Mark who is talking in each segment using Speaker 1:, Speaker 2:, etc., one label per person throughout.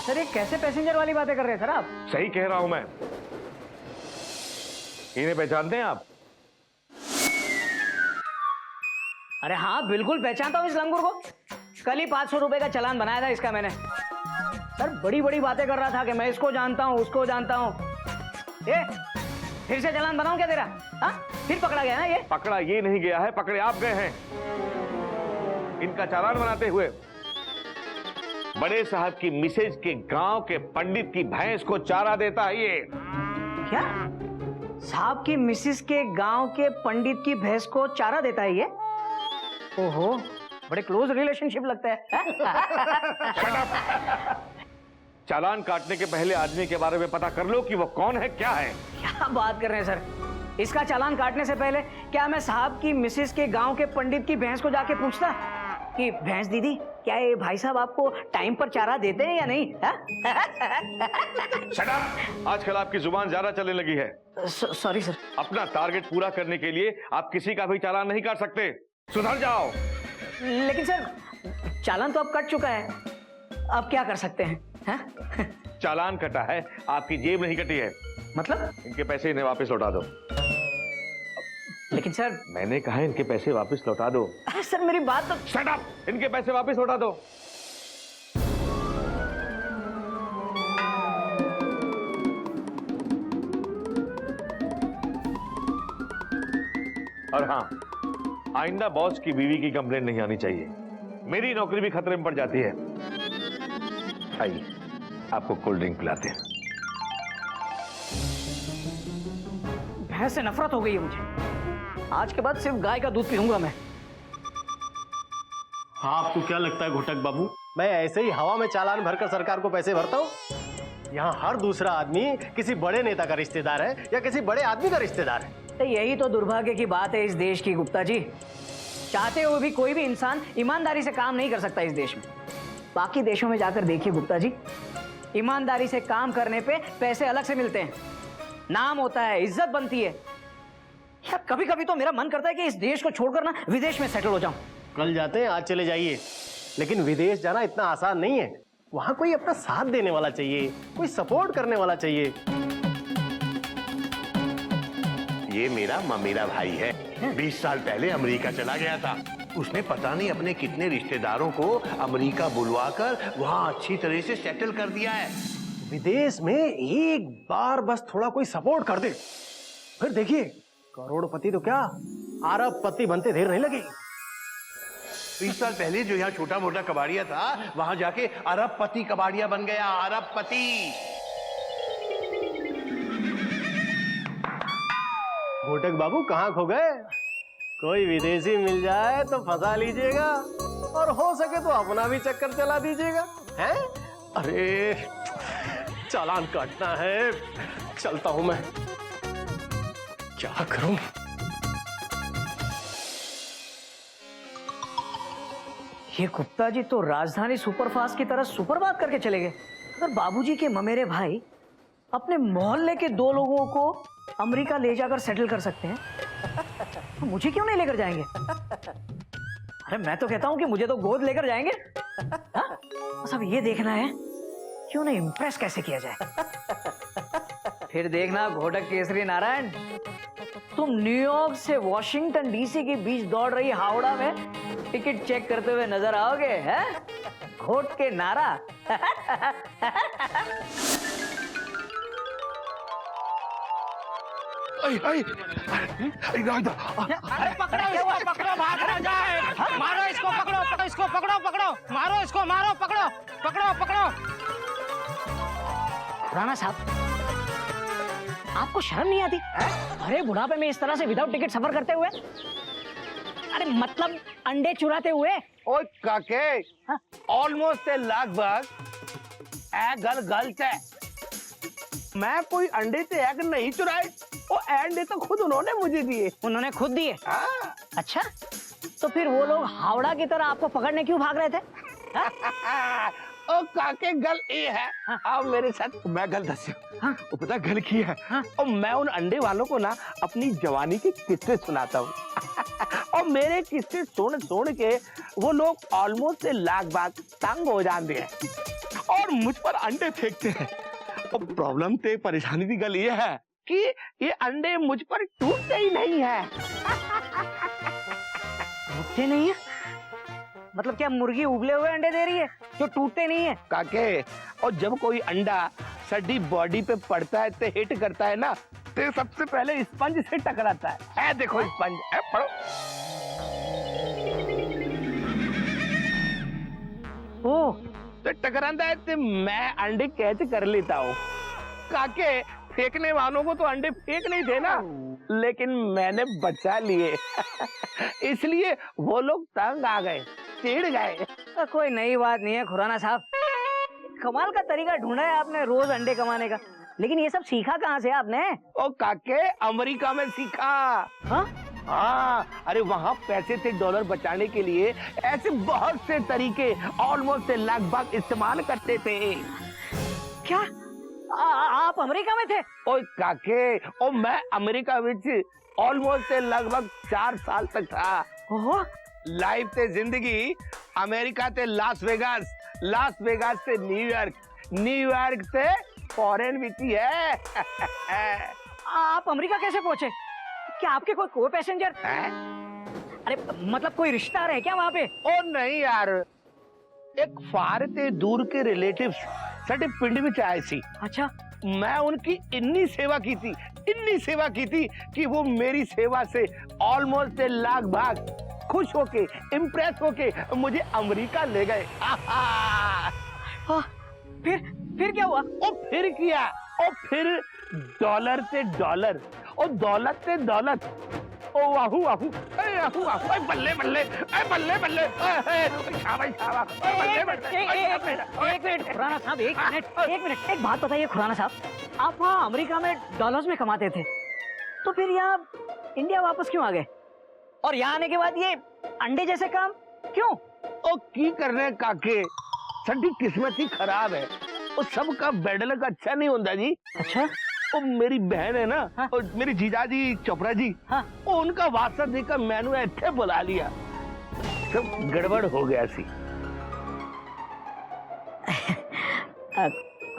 Speaker 1: Sir ये कैसे passenger वाली बातें कर रहे हैं सर आप?
Speaker 2: सही कह रहा हूं मैं। इन्हें पहचानते हैं आप?
Speaker 1: अरे हाँ बिल्कुल पहचानता हूँ इस लंगूर को। कल ही 500 रुपए का चालान बनाया था इसका मैंने। सर बड़ी बड़ी बातें कर रहा था कि मैं इसको जानता हूँ उसको जानता हूँ। ये फिर से चालान बनाऊं क्या तेरा? हाँ फिर पकड़ा गया ना ये?
Speaker 2: पकड़ा ये नहीं गया है, पकड़े आप गए हैं। इनका चालान बनाते हुए बड़े साहब की मिसेज के गांव के पंडित की भैंस को चारा देता है ये।
Speaker 1: क्या? साहब की मिसेज के गांव के पंडित की भैंस को चारा देता है ये? ओहो बड़े क्लोज रिलेशनशिप लगता है।
Speaker 2: चालान काटने के पहले आदमी के बारे में पता कर लो कि वो कौन है, क्या है।
Speaker 1: क्या बात कर रहे हैं सर? इसका चालान काटने से पहले क्या मैं साहब की मिसेज के गांव के पंडित की भैंस को जाके पूछता कि भैंस दीदी क्या ये भाई साहब आपको टाइम पर चारा देते हैं या नहीं?
Speaker 2: Shut up! आजकल आपकी जुबान ज्यादा चलने लगी है।
Speaker 1: Sorry sir.
Speaker 2: अपना टारगेट पूरा करने के लिए आप किसी का भी चालान नहीं काट सकते। सुधर जाओ।
Speaker 1: लेकिन सर चालान तो अब कट चुका है, अब क्या कर सकते हैं?
Speaker 2: चालान कटा है, आपकी जेब नहीं कटी है।
Speaker 1: मतलब?
Speaker 2: इनके पैसे इन्हें वापस लौटा दो।
Speaker 1: लेकिन सर
Speaker 2: मैंने कहा इनके पैसे वापस लौटा दो।
Speaker 1: सर मेरी बात तो।
Speaker 2: Shut up! इनके पैसे वापस लौटा दो। और हाँ, आइंदा बॉस की बीवी की कंप्लेंट नहीं आनी चाहिए। मेरी नौकरी भी खतरे में पड़ जाती है। आइए आपको कोल्ड ड्रिंक पिलाते हैं।
Speaker 1: भैंस से नफरत हो गई है मुझे। आज के बाद सिर्फ गाय का दूध पीऊंगा मैं।
Speaker 3: हाँ आपको क्या लगता है घोटक बाबू, मैं ऐसे ही हवा में चालान भरकर सरकार को पैसे भरता हूँ? यहाँ हर दूसरा आदमी किसी बड़े नेता का रिश्तेदार है या किसी बड़े आदमी का रिश्तेदार है।
Speaker 1: तो यही तो दुर्भाग्य की बात है इस देश की गुप्ता जी। चाहते हुए भी कोई भी इंसान ईमानदारी से काम नहीं कर सकता इस देश में। बाकी देशों में जाकर देखिए गुप्ता जी, ईमानदारी से काम करने पे पैसे अलग से मिलते हैं, नाम होता है, इज्जत बनती है। यार कभी कभी तो मेरा मन करता है कि इस देश को छोड़कर ना विदेश में सेटल हो जाऊं।
Speaker 3: कल जाते हैं, आज चले जाइए। लेकिन विदेश जाना इतना आसान नहीं है। वहां कोई अपना साथ देने वाला चाहिए, कोई सपोर्ट करने वाला चाहिए।
Speaker 4: ये मेरा ममेरा भाई है। 20 साल पहले अमेरिका चला गया था। उसने पता नहीं अपने कितने रिश्तेदारों को अमेरिका बुलवाकर वहां अच्छी तरह से सेटल कर दिया है।
Speaker 3: विदेश में एक बार बस थोड़ा कोई सपोर्ट कर दे, फिर देखिए करोड़पति तो क्या अरबपति बनते देर नहीं लगेगी।
Speaker 4: 20 साल पहले जो यहाँ छोटा मोटा कबाड़िया था, वहां जाके अरबपति कबाड़िया बन गया। अरबपति।
Speaker 3: घोटक बाबू कहाँ खो गए? कोई विदेशी मिल जाए तो फंसा लीजिएगा और हो सके तो अपना भी चक्कर चला दीजिएगा। हैं? अरे चालान काटना है, चलता हूं मैं। क्या करूं?
Speaker 1: ये गुप्ता जी तो राजधानी सुपरफास्ट की तरह सुपर बात करके चले गए। अगर बाबूजी के ममेरे भाई अपने मोहल्ले के 2 लोगों को अमेरिका ले जाकर सेटल कर सकते हैं, तो मुझे क्यों नहीं लेकर जाएंगे? अरे मैं तो कहता हूं कि मुझे तो गोद लेकर जाएंगे। हाँ? बस अब ये देखना है क्यों नहीं इम्प्रेस कैसे किया जाए। फिर देखना घोटक केसरी नारायण, तुम न्यूयॉर्क से वॉशिंगटन डीसी के बीच दौड़ रही हावड़ा में टिकट चेक करते हुए नजर आओगे, हैं? घोट के नारा।
Speaker 4: अरे
Speaker 5: पकड़ो इसको, पकड़ो, भाग ना जाए। मारो इसको, पकड़ो इसको, पकड़ो, मारो इसको, मारो, पकड़ो।
Speaker 1: खुराना साहब, आपको शर्म नहीं आती? अरे बुढ़ापे में इस तरह से विदाउट टिकट सफर करते हुए, अरे मतलब अंडे चुराते हुए।
Speaker 6: ओए काके, ऑलमोस्ट लगभग गल गलत है। मैं कोई अंडे से एग नहीं चुराए, वो अंडे तो खुद उन्होंने मुझे दिए।
Speaker 1: उन्होंने खुद दिए? अच्छा, तो फिर वो लोग हावड़ा की तरह आपको पकड़ने क्यों भाग रहे थे?
Speaker 6: ओ काके गल ये है, अब मेरे साथ मैं गल दस्यो। वो पता गल की है, और मैं उन अंडे वालों को ना अपनी जवानी के किस्से सुनाता हूँ। और मेरे किस्से सुन के वो लोग ऑलमोस्ट लाख बात तंग हो जाते हैं। और मुझ पर अंडे फेंकते हैं। और प्रॉब्लम तो परेशानी की गल ये है कि ये अंडे मुझ पर टूटते ही नहीं है।
Speaker 1: टूटते नहीं है मतलब क्या मुर्गी उबले हुए अंडे दे रही है जो टूटते नहीं है?
Speaker 6: काके, और जब कोई अंडा सड़ी बॉडी पे पड़ता है तो हिट करता है ना, तो सबसे पहले स्पंज से टकराता है देखो स्पंज है, पढ़ो।
Speaker 1: ओ
Speaker 6: तो टकराता है तो मैं अंडे कैच कर लेता हूँ। काके, फेंकने वालों को तो अंडे फेंक नहीं थे ना, लेकिन मैंने बचा लिए। इसलिए वो लोग तंग आ गए, चिढ़ गए।
Speaker 1: कोई नई बात नहीं है खुराना साहब, कमाल का तरीका ढूंढा है आपने रोज अंडे कमाने का। लेकिन ये सब सीखा कहाँ से आपने?
Speaker 6: ओ काके, अमेरिका में सीखा।
Speaker 1: हाँ?
Speaker 6: हाँ, अरे वहाँ पैसे से डॉलर बचाने के लिए ऐसे बहुत से तरीके ऑलमोस्ट लगभग इस्तेमाल करते थे।
Speaker 1: क्या आप अमेरिका में थे?
Speaker 6: ओए काके, ओ मैं अमेरिका में ऑलमोस्ट लगभग 4 साल तक था।
Speaker 1: ओहो,
Speaker 6: लाइफ से जिंदगी अमेरिका से लास वेगास, लास वेगास से न्यूयॉर्क, न्यूयॉर्क से फॉरेन भी है।
Speaker 1: आप अमेरिका कैसे पहुंचे? क्या आपके कोई को पैसेंजर? अरे मतलब कोई रिश्तेदार है क्या वहाँ पे?
Speaker 6: ओ नहीं यार, एक फार से दूर के रिलेटिव्स सटे पिंड में आए सी।
Speaker 1: अच्छा,
Speaker 6: मैं उनकी इतनी सेवा की थी, इतनी सेवा की थी कि वो मेरी सेवा से ऑलमोस्ट लगभग खुश होके, इम्प्रेस होके मुझे अमेरिका ले गए।
Speaker 1: हाँ, फिर क्या हुआ?
Speaker 6: ओ फिर किया, ओ फिर डॉलर से डॉलर, ओ दौलत से दौलत, ओ वाहू वाहू, ए वाहू वाहू, ए बल्ले बल्ले, ए बल्ले बल्ले, ए शाबाश शाबाश, ए बल्ले बल्ले।
Speaker 1: एक मिनट खुराना साहब, एक मिनट, एक बात बताइए खुराना साहब, आप वहाँ अमेरिका में डॉलर्स में कमाते थे, तो फिर यहाँ इंडिया वापस क्यों आ गए? और यहाँ आने के बाद ये अंडे जैसे काम क्यों?
Speaker 6: ओ की करने काके, सटी किस्मत ही खराब है। वो सबका बेडलक अच्छा नहीं होता जी।
Speaker 1: अच्छा,
Speaker 6: वो मेरी बहन है ना,
Speaker 1: हाँ?
Speaker 6: और मेरी जीजाजी चोपड़ा जी,
Speaker 1: हाँ?
Speaker 6: वो उनका वास्ता देकर मैंने ऐसे बुला लिया, सब गड़बड़ हो गया सी।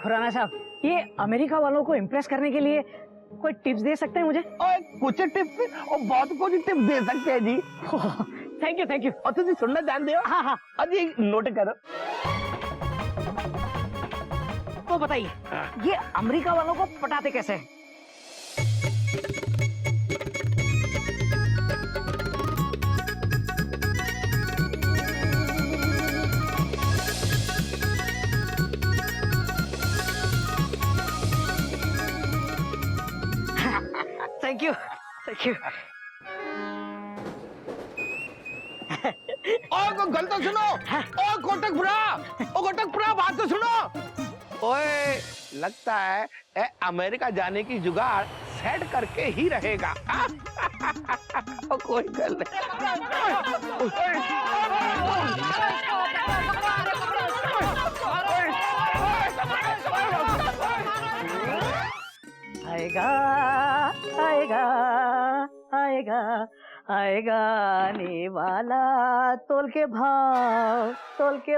Speaker 1: खुराना साहब, ये अमेरिका वालों को इम्प्रेस करने के लिए कोई टिप्स दे सकते हैं मुझे?
Speaker 6: और कुछ टिप्स और बहुत कुछ टिप्स दे सकते हैं जी।
Speaker 1: Thank you.
Speaker 6: और तुझे सुनना जानते हो?
Speaker 1: हाँ हाँ,
Speaker 6: अजी नोट करो।
Speaker 1: तो बताइए, ये अमेरिका वालों को पटाते कैसे? Thank you.
Speaker 6: और गल तो सुनो, ओ कोटकपुरा बात तो सुनो। ओए, लगता है अमेरिका जाने की जुगाड़ सेट करके ही रहेगा। कोई गल
Speaker 1: आएगा आएगा आएगा आएगा आने वाला, तोल के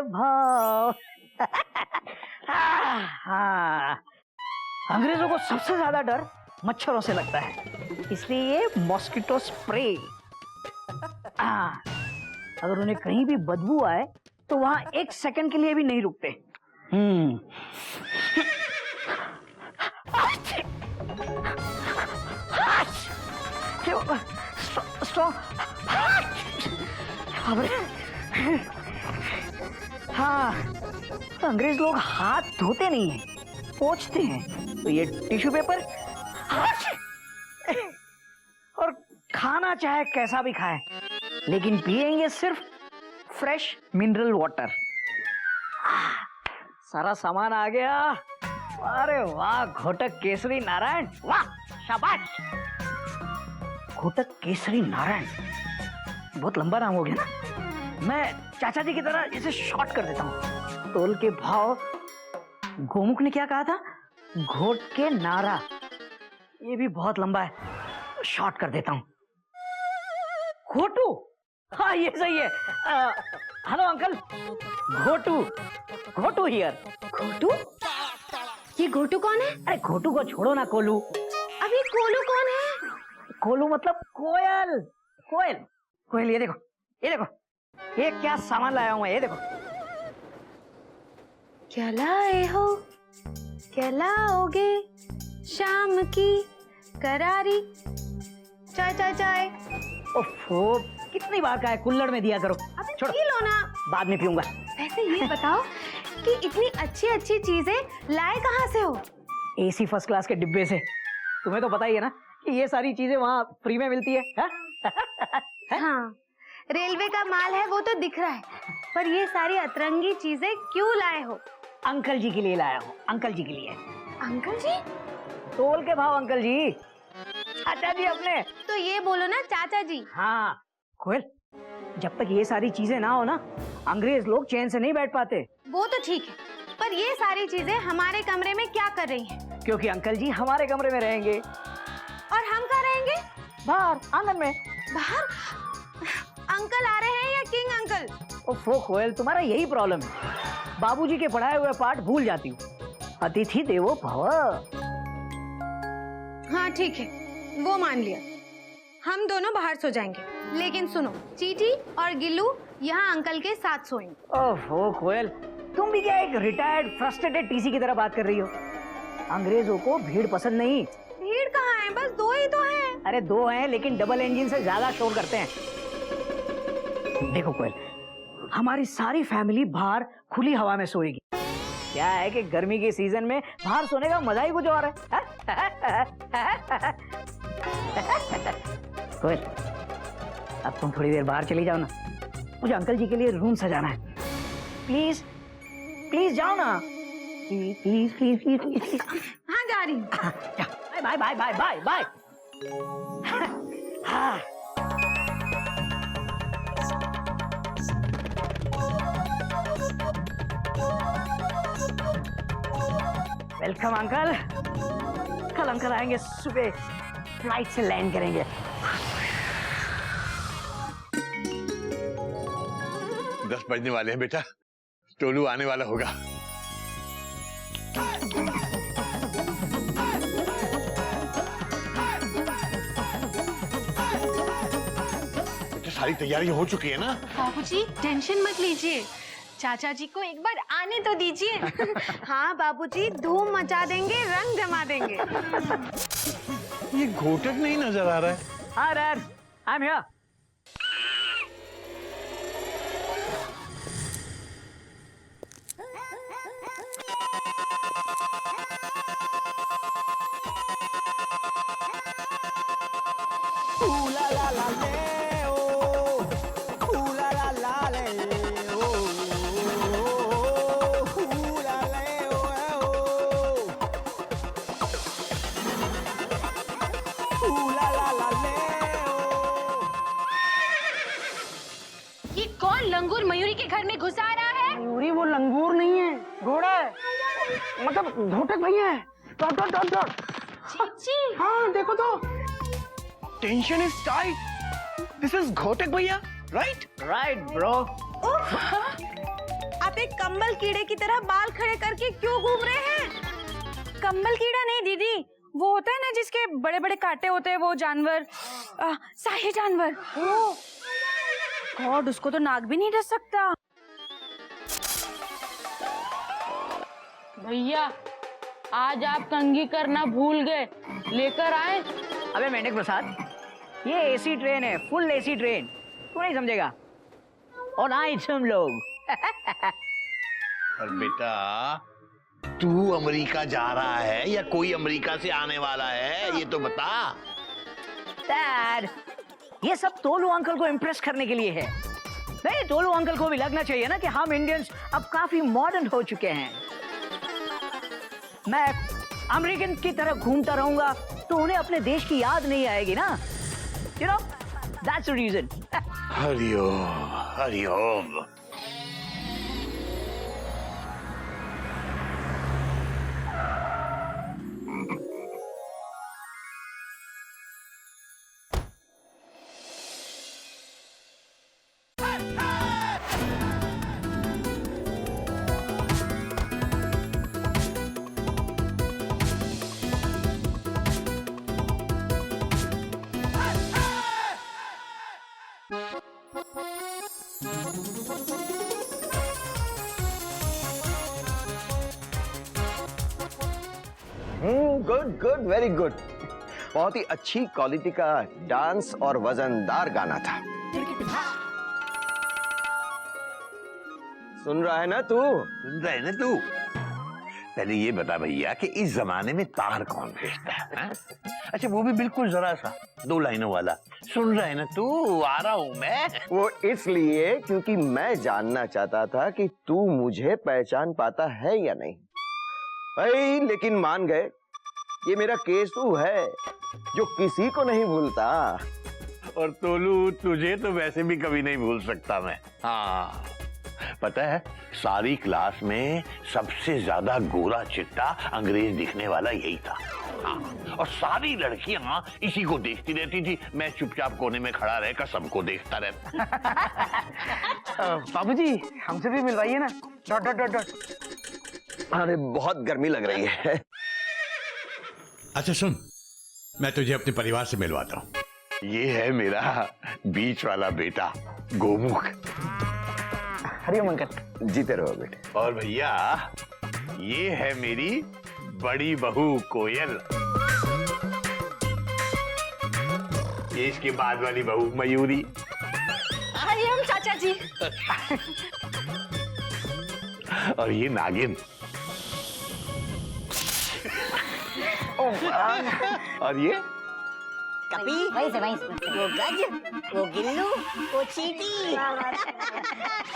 Speaker 1: भाव। हाँ, अंग्रेजों को सबसे ज्यादा डर मच्छरों से लगता है, इसलिए ये मॉस्किटो स्प्रे। अगर उन्हें कहीं भी बदबू आए तो वहां 1 सेकंड के लिए भी नहीं रुकते। हाँ, अंग्रेज लोग हाथ धोते नहीं हैं, पोंछते हैं। तो ये टिश्यू पेपर और खाना चाहे कैसा भी खाएं, लेकिन पिएंगे सिर्फ फ्रेश मिनरल वाटर। सारा सामान आ गया। अरे वाह, घोटक केसरी नारायण, वाह शाबाश। घोटक केसरी नारायण बहुत लंबा नाम हो गया ना। मैं चाचा जी की तरह इसे शॉर्ट कर देता हूँ। तोल के भाव। गोमुख ने क्या कहा था? घोट के नारा। ये भी बहुत लंबा है, शॉर्ट कर देता हूँ। घोटू, हाँ ये सही है। Hello uncle, Ghotu, Ghotu here.
Speaker 7: Ghotu? ये घोटू कौन है?
Speaker 1: अरे घोटू को छोड़ो ना, कोलू।
Speaker 7: अब ये कोलू कौन है?
Speaker 1: कोलू मतलब कोयल, कोयल। कोयल, ये देखो, ये देखो, ये क्या सामान लाया हूँ मैं, ये देखो।
Speaker 7: क्या लाए हो, क्या लाओगे शाम की करारी चाय चाय चाय।
Speaker 1: ओफो, कितनी बार का है, कुल्हड़ में दिया करो।
Speaker 7: अबे
Speaker 1: छोड़ो,
Speaker 7: पी लो ना।
Speaker 1: बाद में पीऊंगा।
Speaker 7: वैसे ये बताओ कि इतनी अच्छी अच्छी चीजें लाए कहाँ से हो?
Speaker 1: एसी फर्स्ट क्लास के डिब्बे से। तुम्हें तो पता ही है ना कि ये सारी चीजें वहाँ फ्री में मिलती है, हा?
Speaker 7: हाँ, रेलवे का माल है वो तो दिख रहा है, पर ये सारी अतरंगी चीजें क्यों लाए हो?
Speaker 1: अंकल जी के लिए लाया हूँ, अंकल जी के लिए।
Speaker 7: अंकल जी?
Speaker 1: तोल के भाव अंकल जी, चाचा जी अपने।
Speaker 7: तो ये बोलो ना चाचा जी।
Speaker 1: हाँ कोयल, जब तक ये सारी चीजें ना हो ना, अंग्रेज लोग चैन से नहीं बैठ पाते।
Speaker 7: वो तो ठीक है, पर ये सारी चीजें हमारे कमरे में क्या कर रही हैं?
Speaker 1: क्योंकि अंकल जी हमारे कमरे में रहेंगे।
Speaker 7: और हम कहाँ रहेंगे?
Speaker 1: बाहर आंगन में।
Speaker 7: बाहर? अंकल आ रहे हैं या किंग अंकल?
Speaker 1: ओफो कोयल, तुम्हारा यही प्रॉब्लम है, बाबूजी के पढ़ाए हुए पाठ भूल जाती हूँ। अतिथि देवो भव।
Speaker 7: हाँ ठीक है, वो मान लिया। हम दोनों बाहर सो जाएंगे, लेकिन सुनो, चीटी और गिल्लू यहाँ अंकल के साथ सोएंगे।
Speaker 1: ओहो कोयल, तुम भी क्या एक रिटायर्ड फ्रस्ट्रेटेड टीसी की तरह बात कर रही हो? अंग्रेजों को भीड़ पसंद नहीं।
Speaker 7: भीड़ कहाँ है, बस दो ही तो हैं।
Speaker 1: अरे दो हैं, लेकिन डबल इंजन से ज्यादा शोर करते हैं। देखो कोयल, हमारी सारी फैमिली बाहर खुली हवा में सोएगी। क्या है कि गर्मी के सीजन में बाहर सोने का मजा ही कुछ और है। कोयल, अब तुम थोड़ी देर बाहर चली जाओ ना, मुझे अंकल जी के लिए रूम सजाना है। प्लीज प्लीज जाओ ना, please please please please please.
Speaker 7: हाँ जा रही हूँ।
Speaker 1: Bye bye bye bye bye. हाँ, वेलकम अंकल। कल अंकल आएंगे, सुबह फ्लाइट से लैंड करेंगे।
Speaker 4: 10 बजने वाले हैं बेटा, टोलू आने वाला होगा। बेटा सारी तैयारी हो चुकी है ना?
Speaker 7: बाबूजी टेंशन मत लीजिए, चाचा जी को एक बार आने तो दीजिए। हाँ बाबूजी, धूम मचा देंगे, रंग जमा देंगे।
Speaker 4: ये घोटक नहीं नजर आ रहा है।
Speaker 1: हाँ डैड, आई एम हियर।
Speaker 7: ये कौन लंगूर मयूरी के घर में घुसा रहा है?
Speaker 5: मयूरी वो लंगूर नहीं है, घोड़ा है, मतलब घोटक भैया है। Dot dot dot dot.
Speaker 7: चीची।
Speaker 5: हाँ देखो तो, tension is tight. This is Ghotak भैया, राइट?
Speaker 1: Right bro.
Speaker 7: आप एक कंबल कीड़े की तरह बाल खड़े करके क्यों घूम रहे हैं? कंबल कीड़ा नहीं दीदी, वो होता है ना जिसके बड़े बड़े कांटे होते हैं, वो जानवर, शाही जानवर। गॉड, उसको तो नाग भी नहीं डस सकता।
Speaker 8: भैया आज आप कंघी करना भूल गए, लेकर आए।
Speaker 1: अबे मेंढक प्रसाद, ये एसी ट्रेन है, फुल एसी ट्रेन, तू नहीं समझेगा। और आए तुम लोग।
Speaker 4: पर बेटा तू अमेरिका जा रहा है या कोई अमेरिका से आने वाला है, ये तो बता।
Speaker 1: डैड, ये सब तोलू अंकल को इम्प्रेस करने के लिए है। नहीं, तोलू अंकल को भी लगना चाहिए ना कि हम इंडियंस अब काफी मॉडर्न हो चुके हैं। मैं अमेरिकन की तरह घूमता रहूंगा तो उन्हें अपने देश की याद नहीं आएगी ना। You know, that's the reason.
Speaker 4: Hari Om Hari Om.
Speaker 9: Good good very good. बहुत ही अच्छी क्वालिटी का डांस और वजनदार गाना था। सुन रहा है ना तू?
Speaker 4: सुन रहा है ना तू? पहले ये बता भैया कि इस जमाने में तार कौन भेजता है? अच्छा वो भी बिल्कुल जरा सा 2 लाइनों वाला। सुन रहा है ना तू? आ रहा हूं मैं।
Speaker 9: वो इसलिए क्योंकि मैं जानना चाहता था कि तू मुझे पहचान पाता है या नहीं। भाई लेकिन मान गए, ये मेरा केस तू है जो किसी को नहीं भूलता।
Speaker 4: और तोलू तुझे तो वैसे भी कभी नहीं भूल सकता मैं। हाँ पता है सारी क्लास में सबसे ज्यादा गोरा चिट्टा अंग्रेज दिखने वाला यही था। हाँ, और सारी लड़कियां इसी को देखती रहती थी। मैं चुपचाप कोने में खड़ा रहकर सबको देखता रहता।
Speaker 5: बाबूजी हमसे भी मिलवाइए ना। Dot dot dot dot.
Speaker 9: अरे बहुत गर्मी लग रही है।
Speaker 10: अच्छा सुन, मैं तुझे अपने परिवार से मिलवाता हूँ।
Speaker 4: ये है मेरा बीच वाला बेटा गोमुख।
Speaker 5: हरिओम अंकल।
Speaker 9: जीते रहो बेटे।
Speaker 4: और भैया ये है मेरी बड़ी बहू कोयल। ये इसके बाद वाली बहू मयूरी।
Speaker 7: हरिओम चाचा जी।
Speaker 4: और ये नागिन। और ये
Speaker 11: कपी वहीं से वो गज, वो गिल्लू, वो चींटी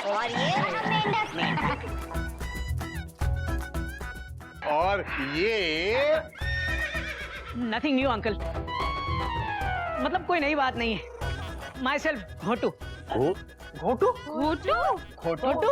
Speaker 11: और ये मेंढक।
Speaker 4: और ये
Speaker 1: नथिंग न्यू अंकल, मतलब कोई नई बात नहीं है। Myself Ghotu.
Speaker 5: घोटू
Speaker 7: घोटू घोटू।